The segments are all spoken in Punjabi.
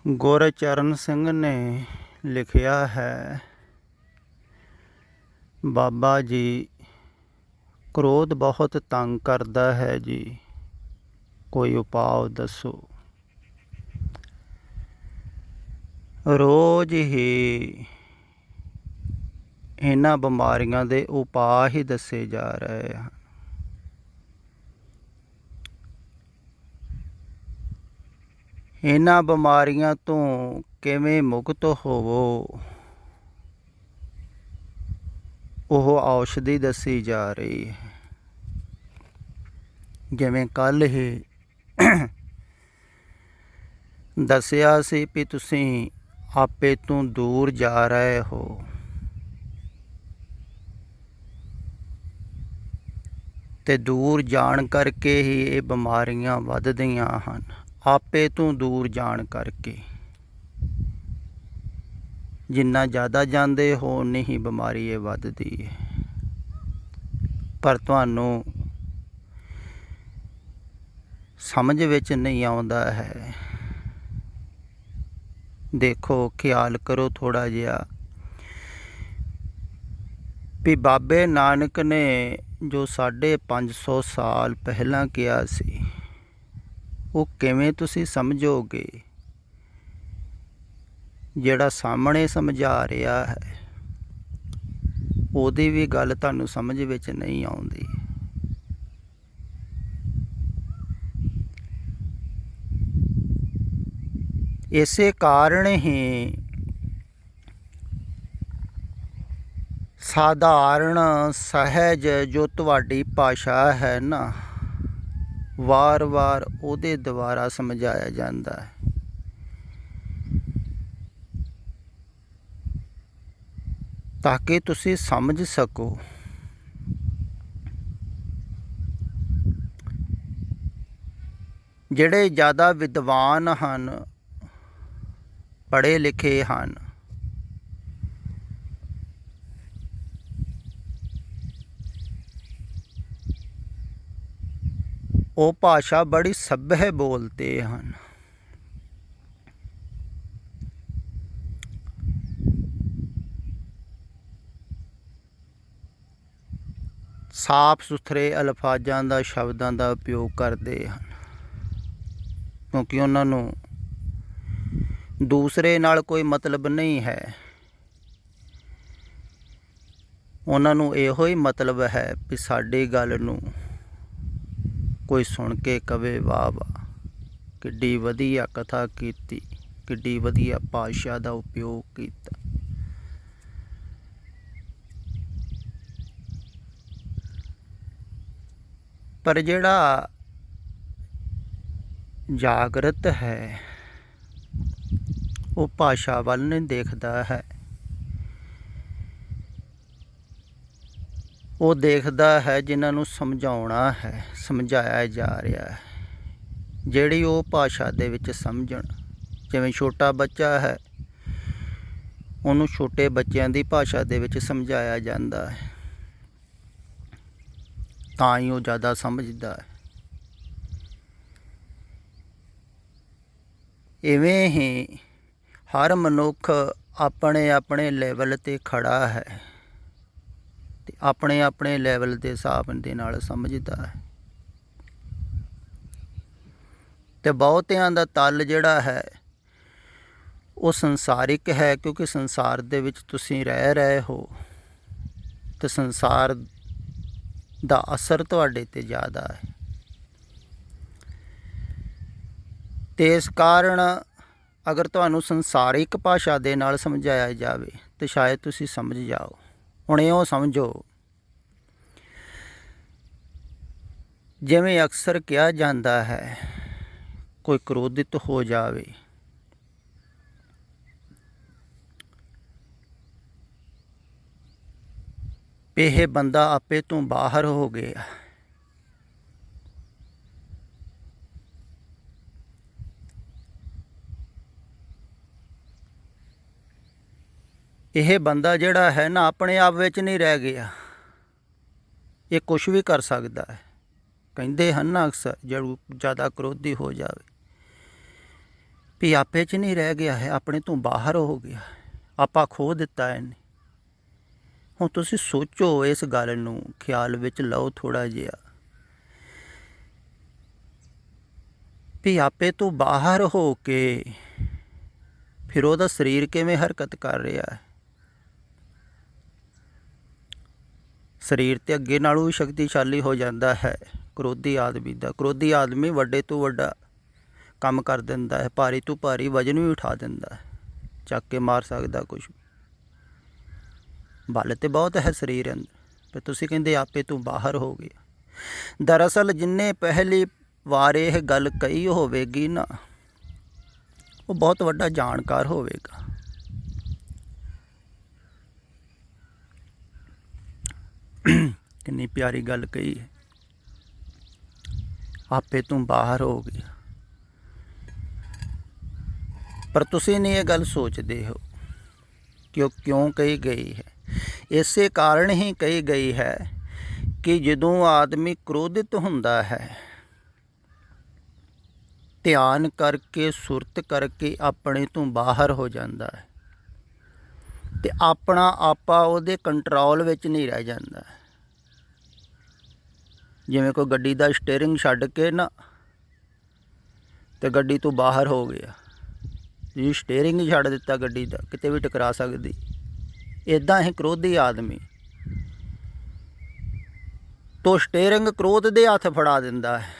ਗੁਰਚਰਨ ਸਿੰਘ ਨੇ ਲਿਖਿਆ ਹੈ, ਬਾਬਾ ਜੀ ਕ੍ਰੋਧ ਬਹੁਤ ਤੰਗ ਕਰਦਾ ਹੈ ਜੀ, ਕੋਈ ਉਪਾਅ ਦੱਸੋ। ਰੋਜ਼ ਹੀ ਇਹਨਾਂ ਬਿਮਾਰੀਆਂ ਦੇ ਉਪਾਅ ਹੀ ਦੱਸੇ ਜਾ ਰਹੇ ਹਨ। ਇਹਨਾਂ ਬਿਮਾਰੀਆਂ ਤੋਂ ਕਿਵੇਂ ਮੁਕਤ ਹੋਵੋ, ਉਹ ਔਸ਼ਧੀ ਦੱਸੀ ਜਾ ਰਹੀ ਹੈ। ਜਿਵੇਂ ਕੱਲ੍ਹ ਹੀ ਦੱਸਿਆ ਸੀ ਵੀ ਤੁਸੀਂ ਆਪੇ ਤੋਂ ਦੂਰ ਜਾ ਰਹੇ ਹੋ, ਅਤੇ ਦੂਰ ਜਾਣ ਕਰਕੇ ਹੀ ਇਹ ਬਿਮਾਰੀਆਂ ਵੱਧਦੀਆਂ ਹਨ। ਆਪੇ ਤੋਂ ਦੂਰ ਜਾਣ ਕਰਕੇ ਜਿੰਨਾ ਜ਼ਿਆਦਾ ਜਾਂਦੇ ਹੋ ਓਨੀ ਹੀ ਬਿਮਾਰੀ ਇਹ ਵੱਧਦੀ ਹੈ। ਪਰ ਤੁਹਾਨੂੰ ਸਮਝ ਵਿੱਚ ਨਹੀਂ ਆਉਂਦਾ ਹੈ। ਦੇਖੋ, ਖਿਆਲ ਕਰੋ ਥੋੜ੍ਹਾ ਜਿਹਾ ਵੀ ਬਾਬੇ ਨਾਨਕ ਨੇ ਜੋ 550 ਸਾਲ ਪਹਿਲਾਂ ਕਿਹਾ ਸੀ, ਉਹ ਕਿਵੇਂ ਤੁਸੀਂ ਸਮਝੋਗੇ। ਜਿਹੜਾ ਸਾਹਮਣੇ ਸਮਝਾ ਰਿਹਾ ਹੈ ਉਹਦੀ ਵੀ ਗੱਲ ਤੁਹਾਨੂੰ ਸਮਝ ਵਿੱਚ ਨਹੀਂ ਆਉਂਦੀ। ਇਸੇ ਕਾਰਨ ਹੀ ਸਾਧਾਰਨ ਸਹਿਜ ਜੋ ਤੁਹਾਡੀ ਭਾਸ਼ਾ ਹੈ ਨਾ, ਵਾਰ-ਵਾਰ ਉਹਦੇ ਦੁਆਰਾ ਸਮਝਾਇਆ ਜਾਂਦਾ ਹੈ। ਤਾਂ ਕਿ ਤੁਸੀਂ ਸਮਝ ਸਕੋ। ਜਿਹੜੇ ਜ਼ਿਆਦਾ ਵਿਦਵਾਨ ਹਨ, ਪੜ੍ਹੇ ਲਿਖੇ ਹਨ, ਉਹ ਭਾਸ਼ਾ ਬੜੀ ਸੱਭਿਅ ਬੋਲਦੇ ਹਨ। ਸਾਫ ਸੁਥਰੇ ਅਲਫਾਜ਼ਾਂ ਦਾ, ਸ਼ਬਦਾਂ ਦਾ ਉਪਯੋਗ ਕਰਦੇ ਹਨ, ਕਿਉਂਕਿ ਉਹਨਾਂ ਨੂੰ ਦੂਸਰੇ ਨਾਲ ਕੋਈ ਮਤਲਬ ਨਹੀਂ ਹੈ। ਉਹਨਾਂ ਨੂੰ ਇਹੋ ਹੀ ਮਤਲਬ ਹੈ ਵੀ ਸਾਡੀ ਗੱਲ ਨੂੰ ਕੋਈ ਸੁਣ ਕੇ ਕਵੇ ਵਾਹ ਵਾਹ, ਕਿੱਡੀ ਵਧੀਆ ਕਥਾ ਕੀਤੀ, ਕਿੱਡੀ ਵਧੀਆ ਭਾਸ਼ਾ ਦਾ ਉਪਯੋਗ ਕੀਤਾ। ਪਰ ਜਿਹੜਾ ਜਾਗਰਤ ਹੈ ਉਹ ਭਾਸ਼ਾ ਵੱਲ ਨਹੀਂ ਦੇਖਦਾ ਹੈ। ਉਹ ਦੇਖਦਾ ਹੈ ਜਿਨ੍ਹਾਂ ਨੂੰ ਸਮਝਾਉਣਾ ਹੈ, ਸਮਝਾਇਆ ਜਾ ਰਿਹਾ ਹੈ, ਜਿਹੜੀ ਉਹ ਭਾਸ਼ਾ ਦੇ ਵਿੱਚ ਸਮਝਣ। ਜਿਵੇਂ ਛੋਟਾ ਬੱਚਾ ਹੈ, ਉਹਨੂੰ ਛੋਟੇ ਬੱਚਿਆਂ ਦੀ ਭਾਸ਼ਾ ਦੇ ਵਿੱਚ ਸਮਝਾਇਆ ਜਾਂਦਾ ਹੈ, ਤਾਂ ਹੀ ਉਹ ਜ਼ਿਆਦਾ ਸਮਝਦਾ ਹੈ। ਇਵੇਂ ਹੀ ਹਰ ਮਨੁੱਖ ਆਪਣੇ ਆਪਣੇ ਲੈਵਲ 'ਤੇ ਖੜ੍ਹਾ ਹੈ ਅਤੇ ਆਪਣੇ ਆਪਣੇ ਲੈਵਲ ਦੇ ਹਿਸਾਬ ਦੇ ਨਾਲ ਸਮਝਦਾ ਹੈ। ਅਤੇ ਬਹੁਤਿਆਂ ਦਾ ਤਲ ਜਿਹੜਾ ਹੈ ਉਹ ਸੰਸਾਰਿਕ ਹੈ, ਕਿਉਂਕਿ ਸੰਸਾਰ ਦੇ ਵਿੱਚ ਤੁਸੀਂ ਰਹਿ ਰਹੇ ਹੋ ਅਤੇ ਸੰਸਾਰ ਦਾ ਅਸਰ ਤੁਹਾਡੇ 'ਤੇ ਜ਼ਿਆਦਾ ਹੈ। ਅਤੇ ਇਸ ਕਾਰਨ ਅਗਰ ਤੁਹਾਨੂੰ ਸੰਸਾਰਿਕ ਭਾਸ਼ਾ ਦੇ ਨਾਲ ਸਮਝਾਇਆ ਜਾਵੇ ਤਾਂ ਸ਼ਾਇਦ ਤੁਸੀਂ ਸਮਝ ਜਾਓ। ਹੁਣ ਇਉਂ ਸਮਝੋ, ਜਿਵੇਂ ਅਕਸਰ ਕਿਹਾ ਜਾਂਦਾ ਹੈ, ਕੋਈ ਕ੍ਰੋਧਿਤ ਹੋ ਜਾਵੇ, ਇਹ ਬੰਦਾ ਆਪੇ ਤੋਂ ਬਾਹਰ ਹੋ ਗਿਆ। ਇਹ ਬੰਦਾ ਜਿਹੜਾ ਹੈ ਨਾ, ਆਪਣੇ ਆਪ ਵਿੱਚ ਨਹੀਂ ਰਹਿ ਗਿਆ, ਇਹ ਕੁਛ ਵੀ ਕਰ ਸਕਦਾ ਹੈ। ਕਹਿੰਦੇ ਹਨ ਨਾ ਅਕਸਰ, ਜਦੋਂ ਜ਼ਿਆਦਾ ਕ੍ਰੋਧੀ ਹੋ ਜਾਵੇ ਵੀ ਆਪੇ 'ਚ ਨਹੀਂ ਰਹਿ ਗਿਆ ਹੈ, ਆਪਣੇ ਤੋਂ ਬਾਹਰ ਹੋ ਗਿਆ, ਆਪਾਂ ਖੋ ਦਿੱਤਾ ਇਹਨੇ। ਹੁਣ ਤੁਸੀਂ ਸੋਚੋ, ਇਸ ਗੱਲ ਨੂੰ ਖਿਆਲ ਵਿੱਚ ਲਓ ਥੋੜ੍ਹਾ ਜਿਹਾ, ਵੀ ਆਪੇ ਤੋਂ ਬਾਹਰ ਹੋ ਕੇ ਫਿਰ ਉਹਦਾ ਸਰੀਰ ਕਿਵੇਂ ਹਰਕਤ ਕਰ ਰਿਹਾ ਹੈ। ਸਰੀਰ ਤੇ ਅੱਗੇ ਨਾਲੋਂ ਵੀ ਸ਼ਕਤੀਸ਼ਾਲੀ ਹੋ ਜਾਂਦਾ ਹੈ ਕ੍ਰੋਧੀ ਆਦਮੀ ਦਾ। ਕ੍ਰੋਧੀ ਆਦਮੀ ਵੱਡੇ ਤੋਂ ਵੱਡਾ ਕੰਮ ਕਰ ਦਿੰਦਾ ਹੈ, ਭਾਰੀ ਤੋਂ ਭਾਰੀ ਵਜਨ ਵੀ ਉਠਾ ਦਿੰਦਾ ਹੈ, ਚੱਕ ਕੇ ਮਾਰ ਸਕਦਾ ਕੁਛ। ਬਲ ਤੇ ਬਹੁਤ ਹੈ ਸਰੀਰ ਅੰਦਰ, ਪਰ ਤੁਸੀਂ ਕਹਿੰਦੇ ਆਪੇ ਤੋਂ ਬਾਹਰ ਹੋ ਗਿਆ। ਦਰਅਸਲ ਜਿੰਨੇ ਪਹਿਲੀ ਵਾਰ ਇਹ ਗੱਲ ਕਹੀ ਹੋਵੇਗੀ ਨਾ, ਉਹ ਬਹੁਤ ਵੱਡਾ ਜਾਣਕਾਰ ਹੋਵੇਗਾ। ਕਿੰਨੀ ਪਿਆਰੀ ਗੱਲ ਕਹੀ ਹੈ, ਆਪੇ ਤੋਂ ਬਾਹਰ ਹੋ ਗਿਆ। ਪਰ ਤੁਸੀਂ ਨਹੀਂ ਇਹ ਗੱਲ ਸੋਚਦੇ ਹੋ ਕਿ ਉਹ ਕਿਉਂ ਕਹੀ ਗਈ ਹੈ। ਇਸੇ ਕਾਰਨ ਹੀ ਕਹੀ ਗਈ ਹੈ ਕਿ ਜਦੋਂ ਆਦਮੀ ਕ੍ਰੋਧਿਤ ਹੁੰਦਾ ਹੈ, ਧਿਆਨ ਕਰਕੇ ਸੁਰਤ ਕਰਕੇ ਆਪਣੇ ਤੋਂ ਬਾਹਰ ਹੋ ਜਾਂਦਾ ਹੈ ਅਤੇ ਆਪਣਾ ਆਪਾ ਉਹਦੇ ਕੰਟਰੋਲ ਵਿੱਚ ਨਹੀਂ ਰਹਿ ਜਾਂਦਾ। ਜਿਵੇਂ ਕੋਈ ਗੱਡੀ ਦਾ ਸਟੀਅਰਿੰਗ ਛੱਡ ਕੇ ਨਾ ਅਤੇ ਗੱਡੀ ਤੋਂ ਬਾਹਰ ਹੋ ਗਿਆ, ਜੀ ਸਟੀਅਰਿੰਗ ਹੀ ਛੱਡ ਦਿੱਤਾ ਗੱਡੀ ਦਾ, ਕਿਤੇ ਵੀ ਟਕਰਾ ਸਕਦੀ। ਇੱਦਾਂ ਹੀ ਕ੍ਰੋਧੀ ਆਦਮੀ ਤੋਂ ਸਟੀਅਰਿੰਗ ਕ੍ਰੋਧ ਦੇ ਹੱਥ ਫੜਾ ਦਿੰਦਾ ਹੈ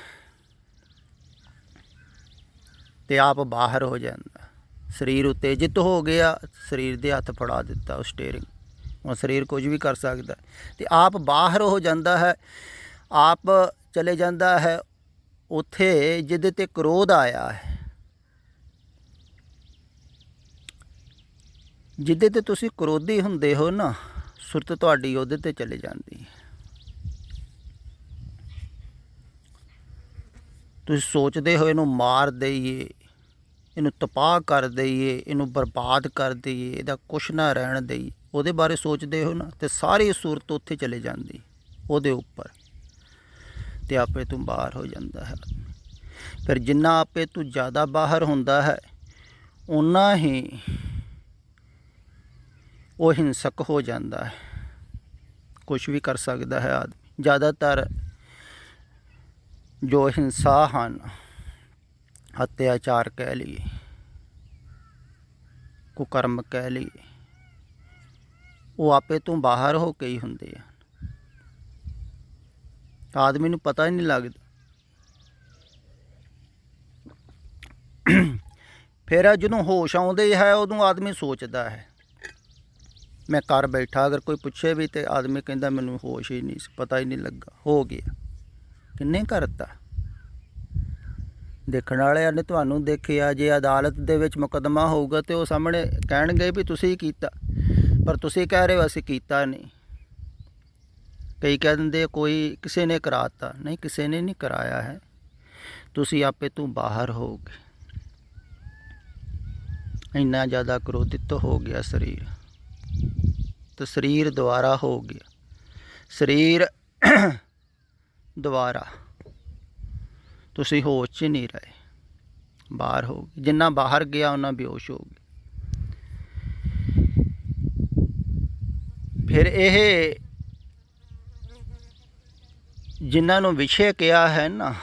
ਅਤੇ ਆਪ ਬਾਹਰ ਹੋ ਜਾਂਦਾ। ਸਰੀਰ ਉਤੇਜਿਤ ਹੋ ਗਿਆ, ਸਰੀਰ ਦੇ ਹੱਥ ਫੜਾ ਦਿੱਤਾ ਉਹ ਸਟੀਅਰਿੰਗ, ਹੁਣ ਸਰੀਰ ਕੁਝ ਵੀ ਕਰ ਸਕਦਾ ਅਤੇ ਆਪ ਬਾਹਰ ਹੋ ਜਾਂਦਾ ਹੈ। ਆਪ ਚਲੇ ਜਾਂਦਾ ਹੈ ਉੱਥੇ ਜਿਹਦੇ 'ਤੇ ਕ੍ਰੋਧ ਆਇਆ ਹੈ, ਜਿਹਦੇ 'ਤੇ ਤੁਸੀਂ ਕ੍ਰੋਧੀ ਹੁੰਦੇ ਹੋ ਨਾ, ਸੁਰਤ ਤੁਹਾਡੀ ਉਹਦੇ 'ਤੇ ਚਲੇ ਜਾਂਦੀ ਹੈ। ਤੁਸੀਂ ਸੋਚਦੇ ਹੋ ਇਹਨੂੰ ਮਾਰ ਦੇਈਏ, ਇਹਨੂੰ ਤਬਾਹ ਕਰ ਦੇਈਏ, ਇਹਨੂੰ ਬਰਬਾਦ ਕਰ ਦੇਈਏ, ਇਹਦਾ ਕੁਛ ਨਾ ਰਹਿਣ ਦੇਈਏ, ਉਹਦੇ ਬਾਰੇ ਸੋਚਦੇ ਹੋ ਨਾ, ਅਤੇ ਸਾਰੀ ਸੂਰਤ ਉੱਥੇ ਚਲੇ ਜਾਂਦੀ ਉਹਦੇ ਉੱਪਰ, ਅਤੇ ਆਪੇ ਤੋਂ ਬਾਹਰ ਹੋ ਜਾਂਦਾ ਹੈ। ਫਿਰ ਜਿੰਨਾ ਆਪੇ ਤੋਂ ਜ਼ਿਆਦਾ ਬਾਹਰ ਹੁੰਦਾ ਹੈ, ਓਨਾ ਹੀ ਉਹ ਹਿੰਸਕ ਹੋ ਜਾਂਦਾ ਹੈ, ਕੁਛ ਵੀ ਕਰ ਸਕਦਾ ਹੈ ਆਦਮੀ। ਜ਼ਿਆਦਾਤਰ ਜੋ ਹਿੰਸਾ ਹਨ, ਅਤਿਆਚਾਰ ਕਹਿ ਲਈਏ, ਕੁਕਰਮ ਕਹਿ ਲਈਏ, ਉਹ ਆਪੇ ਤੋਂ ਬਾਹਰ ਹੋ ਕੇ ਹੀ ਹੁੰਦੇ ਆ। ਆਦਮੀ ਨੂੰ ਪਤਾ ਹੀ ਨਹੀਂ ਲੱਗਦਾ। ਫਿਰ ਜਦੋਂ ਹੋਸ਼ ਆਉਂਦੇ ਹੈ, ਉਦੋਂ ਆਦਮੀ ਸੋਚਦਾ ਹੈ ਮੈਂ ਕਰ ਬੈਠਾ। ਅਗਰ ਕੋਈ ਪੁੱਛੇ ਵੀ ਤਾਂ ਆਦਮੀ ਕਹਿੰਦਾ ਮੈਨੂੰ ਹੋਸ਼ ਹੀ ਨਹੀਂ ਸੀ, ਪਤਾ ਹੀ ਨਹੀਂ ਲੱਗਾ, ਹੋ ਗਿਆ। ਕਿੰਨੇ ਕਰਤਾ? ਦੇਖਣ ਵਾਲਿਆਂ ਨੇ ਤੁਹਾਨੂੰ ਦੇਖਿਆ। ਜੇ ਅਦਾਲਤ ਦੇ ਵਿੱਚ ਮੁਕੱਦਮਾ ਹੋਊਗਾ ਤਾਂ ਉਹ ਸਾਹਮਣੇ ਕਹਿਣਗੇ ਵੀ ਤੁਸੀਂ ਕੀਤਾ, ਪਰ ਤੁਸੀਂ ਕਹਿ ਰਹੇ ਹੋ ਅਸੀਂ ਕੀਤਾ ਨਹੀਂ। ਕਈ ਕਹਿ ਦਿੰਦੇ ਕੋਈ ਕਿਸੇ ਨੇ ਕਰਾਤਾ, ਨਹੀਂ, ਕਿਸੇ ਨੇ ਨਹੀਂ ਕਰਾਇਆ ਹੈ, ਤੁਸੀਂ ਆਪੇ ਤੋਂ ਬਾਹਰ ਹੋ ਗਏ। ਇੰਨਾ ਜ਼ਿਆਦਾ ਕ੍ਰੋਧਿਤ ਹੋ ਗਿਆ ਸਰੀਰ, ਤਾਂ ਸਰੀਰ ਦੁਆਰਾ ਹੋ ਗਿਆ। ਸਰੀਰ ਦੁਆਰਾ ਤੁਸੀਂ ਹੋਸ਼ 'ਚ ਨਹੀਂ ਰਹੇ, ਬਾਹਰ ਹੋ ਗਏ। ਜਿੰਨਾ ਬਾਹਰ ਗਿਆ ਉਹਨਾਂ ਬੇਹੋਸ਼ ਹੋ ਗਏ। ਫਿਰ ਇਹ ਜਿਨ੍ਹਾਂ ਨੂੰ ਵਿਸ਼ੇ ਕਿਹਾ ਹੈ ਨਾ,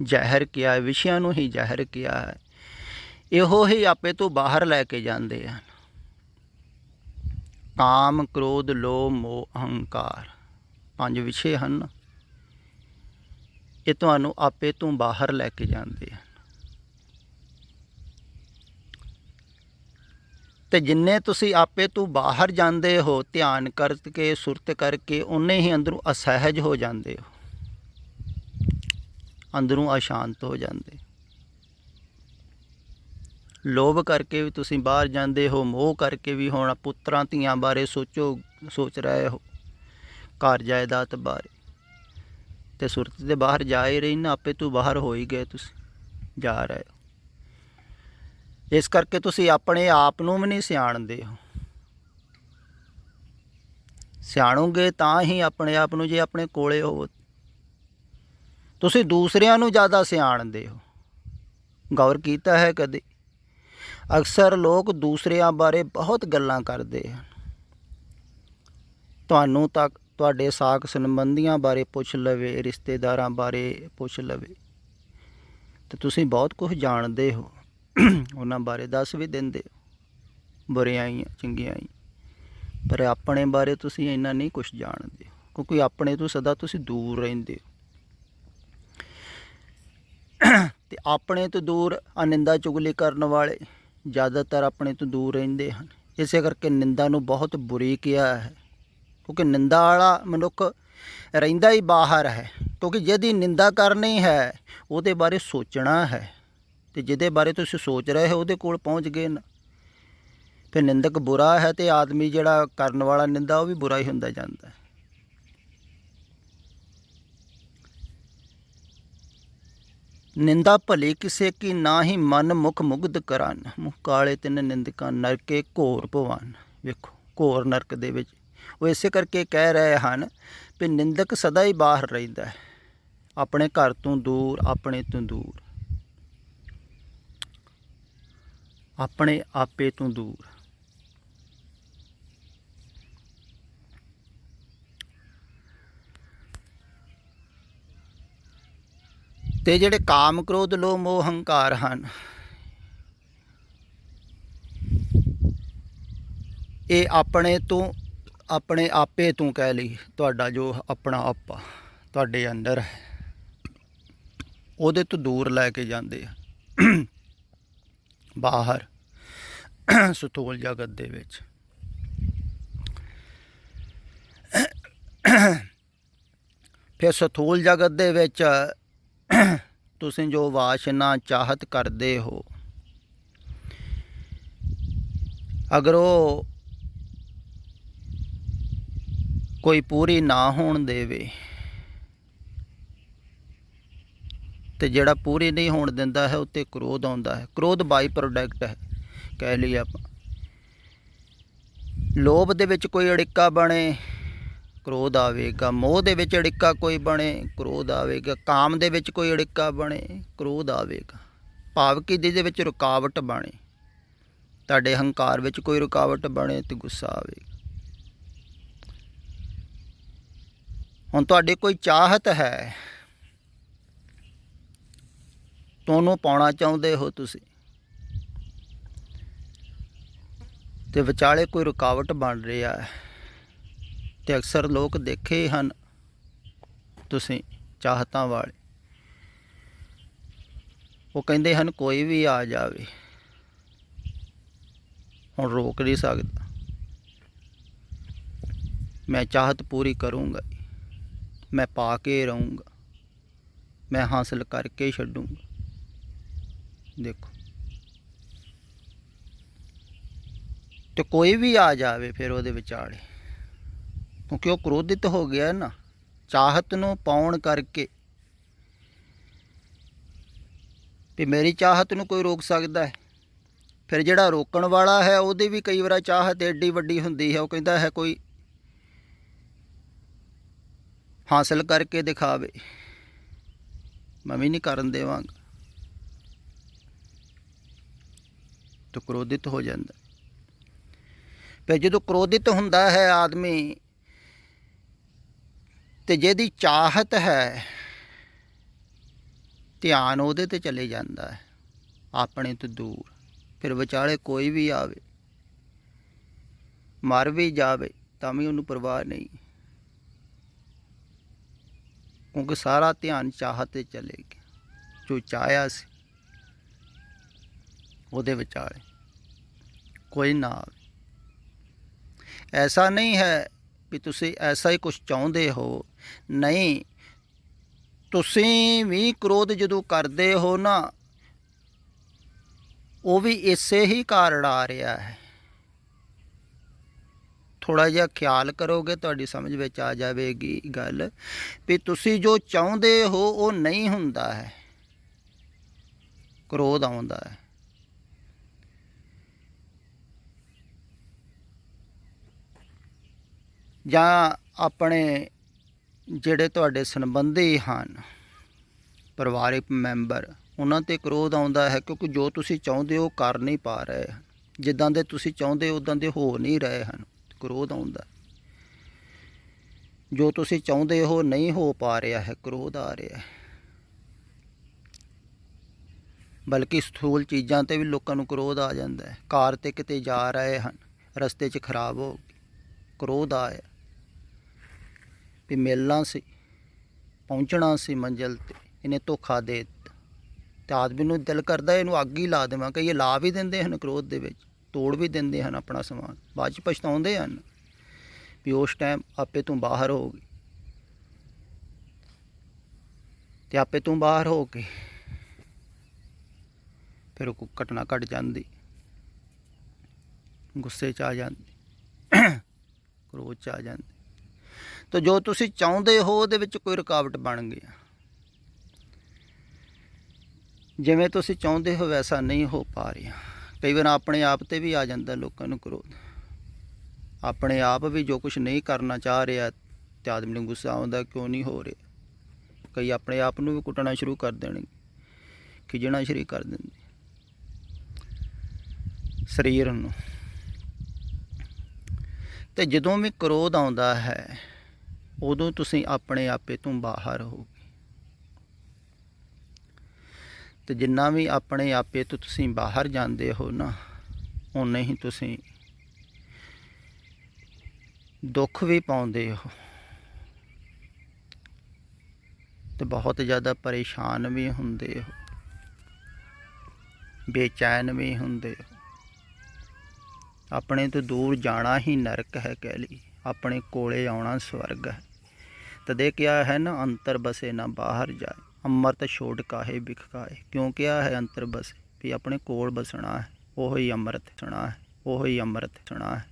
ਜ਼ਹਿਰ ਕਿਹਾ ਹੈ, ਵਿਸ਼ਿਆਂ ਨੂੰ ਹੀ ਜ਼ਹਿਰ ਕਿਹਾ ਹੈ, ਇਹੋ ਹੀ ਆਪੇ ਤੋਂ ਬਾਹਰ ਲੈ ਕੇ ਜਾਂਦੇ ਹਨ। ਕਾਮ, ਕ੍ਰੋਧ, ਲੋਭ, ਮੋਹ, ਅਹੰਕਾਰ, 5 ਵਿਸ਼ੇ ਹਨ, ਇਹ ਤੁਹਾਨੂੰ ਆਪੇ ਤੋਂ ਬਾਹਰ ਲੈ ਕੇ ਜਾਂਦੇ ਹਨ। ਅਤੇ ਜਿੰਨੇ ਤੁਸੀਂ ਆਪੇ ਤੋਂ ਬਾਹਰ ਜਾਂਦੇ ਹੋ ਧਿਆਨ ਕਰਕੇ, ਸੁਰਤ ਕਰਕੇ, ਉਨੇ ਹੀ ਅੰਦਰੋਂ ਅਸਹਿਜ ਹੋ ਜਾਂਦੇ ਹੋ, ਅੰਦਰੋਂ ਅਸ਼ਾਂਤ ਹੋ ਜਾਂਦੇ। ਲੋਭ ਕਰਕੇ ਵੀ ਤੁਸੀਂ ਬਾਹਰ ਜਾਂਦੇ ਹੋ, ਮੋਹ ਕਰਕੇ ਵੀ। ਹੁਣ ਪੁੱਤਰਾਂ ਧੀਆਂ ਬਾਰੇ ਸੋਚ ਰਹੇ ਹੋ, ਘਰ ਜਾਇਦਾਦ ਬਾਰੇ, ਅਤੇ ਸੁਰਤ ਦੇ ਬਾਹਰ ਜਾ ਹੀ ਰਹੀ ਨਾ, ਆਪੇ ਤੋਂ ਬਾਹਰ ਹੋ ਹੀ ਗਏ, ਤੁਸੀਂ ਜਾ ਰਹੇ ਹੋ। ਇਸ ਕਰਕੇ ਤੁਸੀਂ ਆਪਣੇ ਆਪ ਨੂੰ ਵੀ ਨਹੀਂ ਸਿਆਣਦੇ ਹੋ। ਸਿਆਣੋਗੇ ਤਾਂ ਹੀ ਆਪਣੇ ਆਪ ਨੂੰ, ਜੇ ਆਪਣੇ ਕੋਲੇ ਹੋ। ਤੁਸੀਂ ਦੂਸਰਿਆਂ ਨੂੰ ਜ਼ਿਆਦਾ ਸਿਆਣਦੇ ਹੋ, ਗੌਰ ਕੀਤਾ ਹੈ ਕਦੇ? ਅਕਸਰ ਲੋਕ ਦੂਸਰਿਆਂ ਬਾਰੇ ਬਹੁਤ ਗੱਲਾਂ ਕਰਦੇ ਹਨ। ਤੁਹਾਨੂੰ ਤੱਕ ਤੁਹਾਡੇ ਸਾਕ ਸੰਬੰਧੀਆਂ ਬਾਰੇ ਪੁੱਛ ਲਵੇ, ਰਿਸ਼ਤੇਦਾਰਾਂ ਬਾਰੇ ਪੁੱਛ ਲਵੇ, ਅਤੇ ਤੁਸੀਂ ਬਹੁਤ ਕੁਝ ਜਾਣਦੇ ਹੋ, ਉਹਨਾਂ ਬਾਰੇ ਦੱਸ ਵੀ ਦਿੰਦੇ ਹੋ, ਬੁਰਿਆਈਆਂ ਚੰਗਿਆਈਆਂ, ਪਰ ਆਪਣੇ ਬਾਰੇ ਤੁਸੀਂ ਇੰਨਾ ਨਹੀਂ ਕੁਛ ਜਾਣਦੇ, ਕਿਉਂਕਿ ਆਪਣੇ ਤੋਂ ਸਦਾ ਤੁਸੀਂ ਦੂਰ ਰਹਿੰਦੇ ਹੋ। ਅਤੇ ਆਪਣੇ ਤੋਂ ਦੂਰ ਨਿੰਦਾ ਚੁਗਲੀ ਕਰਨ ਵਾਲੇ ਜ਼ਿਆਦਾਤਰ ਆਪਣੇ ਤੋਂ ਦੂਰ ਰਹਿੰਦੇ ਹਨ। ਇਸੇ ਕਰਕੇ ਨਿੰਦਾ ਨੂੰ ਬਹੁਤ ਬੁਰੀ ਕਿਹਾ ਹੈ, ਕਿਉਂਕਿ ਨਿੰਦਾ ਵਾਲਾ ਮਨੁੱਖ ਰਹਿੰਦਾ ਹੀ ਬਾਹਰ ਹੈ। ਕਿਉਂਕਿ ਜਿਹਦੀ ਨਿੰਦਾ ਕਰਨੀ ਹੈ ਉਹਦੇ ਬਾਰੇ ਸੋਚਣਾ ਹੈ, ਅਤੇ ਜਿਹਦੇ ਬਾਰੇ ਤੁਸੀਂ ਸੋਚ ਰਹੇ ਹੋ ਉਹਦੇ ਕੋਲ ਪਹੁੰਚ ਗਏ ਨਾ, ਫਿਰ ਨਿੰਦਕ ਬੁਰਾ ਹੈ ਅਤੇ ਆਦਮੀ ਜਿਹੜਾ ਕਰਨ ਵਾਲਾ ਨਿੰਦਾ ਉਹ ਵੀ ਬੁਰਾ ਹੀ ਹੁੰਦਾ ਜਾਂਦਾ ਹੈ। ਨਿੰਦਾ ਭਲੀ ਕਿਸੇ ਕੀ ਨਾ ਹੀ ਮਨ ਮੁਖ ਮੁਗਧ ਕਰਨ, ਮੁਖ ਕਾਲੇ ਤਿੰਨ ਨਿੰਦਕਾਂ ਨਰਕੇ ਘੋਰ ਭਵਨ। ਵੇਖੋ ਘੋਰ ਨਰਕ ਦੇ ਵਿੱਚ ਉਹ ਇਸੇ ਕਰਕੇ ਕਹਿ ਰਹੇ ਹਨ ਵੀ ਨਿੰਦਕ ਸਦਾ ਹੀ ਬਾਹਰ ਰਹਿੰਦਾ ਹੈ, ਆਪਣੇ ਘਰ ਤੋਂ ਦੂਰ, ਆਪਣੇ ਤੋਂ ਦੂਰ, ਆਪਣੇ ਆਪੇ ਤੋਂ ਦੂਰ। ਅਤੇ ਜਿਹੜੇ ਕਾਮ ਕ੍ਰੋਧ ਲੋਭ ਮੋਹ ਹੰਕਾਰ ਹਨ, ਇਹ ਆਪਣੇ ਤੋਂ, ਆਪਣੇ ਆਪੇ ਤੋਂ ਕਹਿ ਲਈ, ਤੁਹਾਡਾ ਜੋ ਆਪਣਾ ਆਪਾ ਤੁਹਾਡੇ ਅੰਦਰ ਹੈ ਉਹਦੇ ਤੋਂ ਦੂਰ ਲੈ ਕੇ ਜਾਂਦੇ ਆ ਬਾਹਰ ਸਥੂਲ ਜਗਤ ਦੇ ਵਿੱਚ। ਫਿਰ ਸਥੂਲ ਜਗਤ ਦੇ ਵਿੱਚ ਤੁਸੀਂ ਜੋ ਵਾਸ਼ਨਾ ਚਾਹਤ ਕਰਦੇ ਹੋ, ਅਗਰ ਉਹ ਕੋਈ ਪੂਰੀ ਨਾ ਹੋਣ ਦੇਵੇ, ਅਤੇ ਜਿਹੜਾ ਪੂਰੀ ਨਹੀਂ ਹੋਣ ਦਿੰਦਾ ਹੈ ਉੱਤੇ ਕ੍ਰੋਧ ਆਉਂਦਾ ਹੈ। ਕ੍ਰੋਧ ਬਾਈ ਪ੍ਰੋਡਕਟ ਹੈ ਕਹਿ ਲਈਏ ਆਪਾਂ। ਲੋਭ ਦੇ ਵਿੱਚ ਕੋਈ ਅੜਿੱਕਾ ਬਣੇ, ਕ੍ਰੋਧ ਆਵੇਗਾ। ਮੋਹ ਦੇ ਵਿੱਚ ਅੜਿੱਕਾ ਕੋਈ ਬਣੇ, ਕ੍ਰੋਧ ਆਵੇਗਾ। ਕਾਮ ਦੇ ਵਿੱਚ ਕੋਈ ਅੜਿੱਕਾ ਬਣੇ, ਕ੍ਰੋਧ ਆਵੇਗਾ। ਭਾਵ ਕਿ ਜਿਹਦੇ ਵਿੱਚ ਰੁਕਾਵਟ ਬਣੇ, ਤੁਹਾਡੇ ਹੰਕਾਰ ਵਿੱਚ ਕੋਈ ਰੁਕਾਵਟ ਬਣੇ ਅਤੇ ਗੁੱਸਾ ਆਵੇਗਾ। ਹੁਣ ਤੁਹਾਡੇ ਕੋਈ ਚਾਹਤ ਹੈ, ਤੁਹਾਨੂੰ ਪਾਉਣਾ ਚਾਹੁੰਦੇ ਹੋ ਤੁਸੀਂ, ਅਤੇ ਵਿਚਾਲੇ ਕੋਈ ਰੁਕਾਵਟ ਬਣ ਰਿਹਾ ਹੈ, ਅਤੇ ਅਕਸਰ ਲੋਕ ਦੇਖੇ ਹਨ ਤੁਸੀਂ ਚਾਹਤਾਂ ਵਾਲੇ, ਉਹ ਕਹਿੰਦੇ ਹਨ ਕੋਈ ਵੀ ਆ ਜਾਵੇ, ਹੁਣ ਰੋਕ ਨਹੀਂ ਸਕਦਾ, ਮੈਂ ਚਾਹਤ ਪੂਰੀ ਕਰੂੰਗਾ, ਮੈਂ ਪਾ ਕੇ ਰਹੂੰਗਾ, ਮੈਂ ਹਾਸਿਲ ਕਰਕੇ ਛੱਡੂੰਗਾ। ਦੇਖੋ, ਅਤੇ ਕੋਈ ਵੀ ਆ ਜਾਵੇ ਫਿਰ ਉਹਦੇ ਵਿਚਾਲੇ, ਕਿਉਂਕਿ ਉਹ ਕ੍ਰੋਧਿਤ ਹੋ ਗਿਆ ਨਾ ਚਾਹਤ ਨੂੰ ਪਾਉਣ ਕਰਕੇ, ਵੀ ਮੇਰੀ ਚਾਹਤ ਨੂੰ ਕੋਈ ਰੋਕ ਸਕਦਾ ਹੈ। ਫਿਰ ਜਿਹੜਾ ਰੋਕਣ ਵਾਲਾ ਹੈ ਉਹਦੀ ਵੀ ਕਈ ਵਾਰ ਚਾਹਤ ਐਡੀ ਵੱਡੀ ਹੁੰਦੀ ਹੈ, ਉਹ ਕਹਿੰਦਾ ਹੈ ਕੋਈ ਹਾਸਿਲ ਕਰਕੇ ਦਿਖਾਵੇ, ਮੈਂ ਵੀ ਨਹੀਂ ਕਰਨ ਦੇਵਾਂਗਾ, ਤਾਂ ਕ੍ਰੋਧਿਤ ਹੋ ਜਾਂਦਾ। ਫਿਰ ਜਦੋਂ ਕ੍ਰੋਧਿਤ ਹੁੰਦਾ ਹੈ ਆਦਮੀ, ਅਤੇ ਜਿਹਦੀ ਚਾਹਤ ਹੈ, ਧਿਆਨ ਉਹਦੇ 'ਤੇ ਚਲੇ ਜਾਂਦਾ ਹੈ, ਆਪਣੇ ਤੋਂ ਦੂਰ। ਫਿਰ ਵਿਚਾਲੇ ਕੋਈ ਵੀ ਆਵੇ, ਮਰ ਵੀ ਜਾਵੇ ਤਾਂ ਵੀ ਉਹਨੂੰ ਪਰਵਾਹ ਨਹੀਂ, ਕਿਉਂਕਿ ਸਾਰਾ ਧਿਆਨ ਚਾਹਤ 'ਤੇ ਚਲੇ ਗਿਆ। ਜੋ ਚਾਹਿਆ ਸੀ ਉਹਦੇ ਵਿਚਾਲੇ ਕੋਈ ਨਾ ਆਵੇ। ਐਸਾ ਨਹੀਂ ਹੈ ਵੀ ਤੁਸੀਂ ਐਸਾ ਹੀ ਕੁਛ ਚਾਹੁੰਦੇ ਹੋ, ਨਹੀਂ, ਤੁਸੀਂ ਵੀ ਕ੍ਰੋਧ ਜਦੋਂ ਕਰਦੇ ਹੋ ਨਾ, ਉਹ ਵੀ ਇਸੇ ਹੀ ਕਾਰਨ ਆ ਰਿਹਾ ਹੈ। ਥੋੜ੍ਹਾ ਜਿਹਾ ਖਿਆਲ ਕਰੋਗੇ ਤੁਹਾਡੀ ਸਮਝ ਵਿੱਚ ਆ ਜਾਵੇਗੀ ਗੱਲ, ਵੀ ਤੁਸੀਂ ਜੋ ਚਾਹੁੰਦੇ ਹੋ ਉਹ ਨਹੀਂ ਹੁੰਦਾ ਹੈ, ਕ੍ਰੋਧ ਆਉਂਦਾ ਹੈ। ਜਾਂ ਆਪਣੇ ਜਿਹੜੇ ਤੁਹਾਡੇ ਸੰਬੰਧੀ ਹਨ, ਪਰਿਵਾਰਿਕ ਮੈਂਬਰ, ਉਹਨਾਂ 'ਤੇ ਕ੍ਰੋਧ ਆਉਂਦਾ ਹੈ ਕਿਉਂਕਿ ਜੋ ਤੁਸੀਂ ਚਾਹੁੰਦੇ ਹੋ ਕਰ ਨਹੀਂ ਪਾ ਰਹੇ। ਜਿੱਦਾਂ ਦੇ ਤੁਸੀਂ ਚਾਹੁੰਦੇ ਹੋ ਉੱਦਾਂ ਦੇ ਹੋ ਨਹੀਂ ਰਹੇ ਹਨ, ਕ੍ਰੋਧ ਆਉਂਦਾ। ਜੋ ਤੁਸੀਂ ਚਾਹੁੰਦੇ ਹੋ ਨਹੀਂ ਹੋ ਪਾ ਰਿਹਾ ਹੈ, ਕ੍ਰੋਧ ਆ ਰਿਹਾ ਹੈ। ਬਲਕਿ ਸਥੂਲ ਚੀਜ਼ਾਂ 'ਤੇ ਵੀ ਲੋਕਾਂ ਨੂੰ ਕ੍ਰੋਧ ਆ ਜਾਂਦਾ ਹੈ। ਕਾਰ 'ਤੇ ਕਿਤੇ ਜਾ ਰਹੇ ਹਨ, ਰਸਤੇ 'ਚ ਖਰਾਬ ਹੋ ਗਈ, ਕ੍ਰੋਧ ਆਇਆ ਵੀ ਮਿਲਣਾ ਸੀ, ਪਹੁੰਚਣਾ ਸੀ ਮੰਜ਼ਿਲ 'ਤੇ, ਇਹਨੇ ਧੋਖਾ ਦੇ ਦਿੱਤਾ। ਅਤੇ ਆਦਮੀ ਨੂੰ ਦਿਲ ਕਰਦਾ ਇਹਨੂੰ ਅੱਗ ਹੀ ਲਾ ਦੇਵਾਂ। ਕਈ ਲਾ ਵੀ ਦਿੰਦੇ ਹਨ ਕ੍ਰੋਧ ਦੇ ਵਿੱਚ, ਤੋੜ ਵੀ ਦਿੰਦੇ ਹਨ ਆਪਣਾ ਸਮਾਨ, ਬਾਅਦ 'ਚ ਪਛਤਾਉਂਦੇ ਹਨ ਵੀ ਉਸ ਟਾਈਮ ਆਪੇ ਤੂੰ ਬਾਹਰ ਹੋ ਗਈ। ਅਤੇ ਆਪੇ ਤੂੰ ਬਾਹਰ ਹੋ ਕੇ ਫਿਰ ਉਹ ਘਟਨਾ ਘਟ ਜਾਂਦੀ, ਗੁੱਸੇ 'ਚ ਆ ਜਾਂਦੀ, ਕ੍ਰੋਧ 'ਚ ਆ ਜਾਂਦੀ। ਤਾਂ ਜੋ ਤੁਸੀਂ ਚਾਹੁੰਦੇ ਹੋ ਉਹਦੇ ਵਿੱਚ ਕੋਈ ਰੁਕਾਵਟ ਬਣ ਗਈ। ਜਿਵੇਂ ਤੁਸੀਂ ਚਾਹੁੰਦੇ ਹੋ ਵੈਸਾ ਨਹੀਂ ਹੋ ਪਾ ਰਿਹਾ। ਕਈ ਵਾਰ ਆਪਣੇ ਆਪ 'ਤੇ ਵੀ ਆ ਜਾਂਦਾ ਲੋਕਾਂ ਨੂੰ ਕ੍ਰੋਧ। ਆਪਣੇ ਆਪ ਵੀ ਜੋ ਕੁਛ ਨਹੀਂ ਕਰਨਾ ਚਾਹ ਰਿਹਾ ਅਤੇ ਆਦਮੀ ਨੂੰ ਗੁੱਸਾ ਆਉਂਦਾ ਕਿਉਂ ਨਹੀਂ ਹੋ ਰਿਹਾ। ਕਈ ਆਪਣੇ ਆਪ ਨੂੰ ਵੀ ਕੁੱਟਣਾ ਸ਼ੁਰੂ ਕਰ ਦੇਣਗੇ, ਖਿੱਚਣਾ ਸ਼ੁਰੂ ਕਰ ਦਿੰਦੇ ਸਰੀਰ ਨੂੰ। ਅਤੇ ਜਦੋਂ ਵੀ ਕ੍ਰੋਧ ਆਉਂਦਾ ਹੈ ਉਦੋਂ ਤੁਸੀਂ ਆਪਣੇ ਆਪੇ ਤੋਂ ਬਾਹਰ ਹੋ। ਅਤੇ ਜਿੰਨਾ ਵੀ ਆਪਣੇ ਆਪੇ ਤੋਂ ਤੁਸੀਂ ਬਾਹਰ ਜਾਂਦੇ ਹੋ ਨਾ, ਓਨੇ ਹੀ ਤੁਸੀਂ ਦੁੱਖ ਵੀ ਪਾਉਂਦੇ ਹੋ ਅਤੇ ਬਹੁਤ ਜ਼ਿਆਦਾ ਪਰੇਸ਼ਾਨ ਵੀ ਹੁੰਦੇ ਹੋ, ਬੇਚੈਨ ਵੀ ਹੁੰਦੇ ਹੋ। ਆਪਣੇ ਤੋਂ ਦੂਰ ਜਾਣਾ ਹੀ ਨਰਕ ਹੈ ਕਹਿ ਲਈ, ਆਪਣੇ ਕੋਲੇ ਆਉਣਾ ਸਵਰਗ ਹੈ। ਤਦੇ ਕਿਹਾ ਹੈ ਨਾ, ਅੰਤਰ ਬਸੇ ਨਾ ਬਾਹਰ ਜਾਏ, ਅੰਮ੍ਰਿਤ ਛੋੜ ਕਾਹੇ ਬਿਖ ਖਾਏ। ਕਿਉਂ ਕਿਹਾ ਹੈ ਅੰਤਰ ਬਸੇ? ਵੀ ਆਪਣੇ ਕੋਲ ਬਸਣਾ ਹੈ, ਉਹੀ ਅੰਮ੍ਰਿਤ ਛਣਾ ਹੈ, ਉਹੀ ਅੰਮ੍ਰਿਤ ਛਣਾ ਹੈ।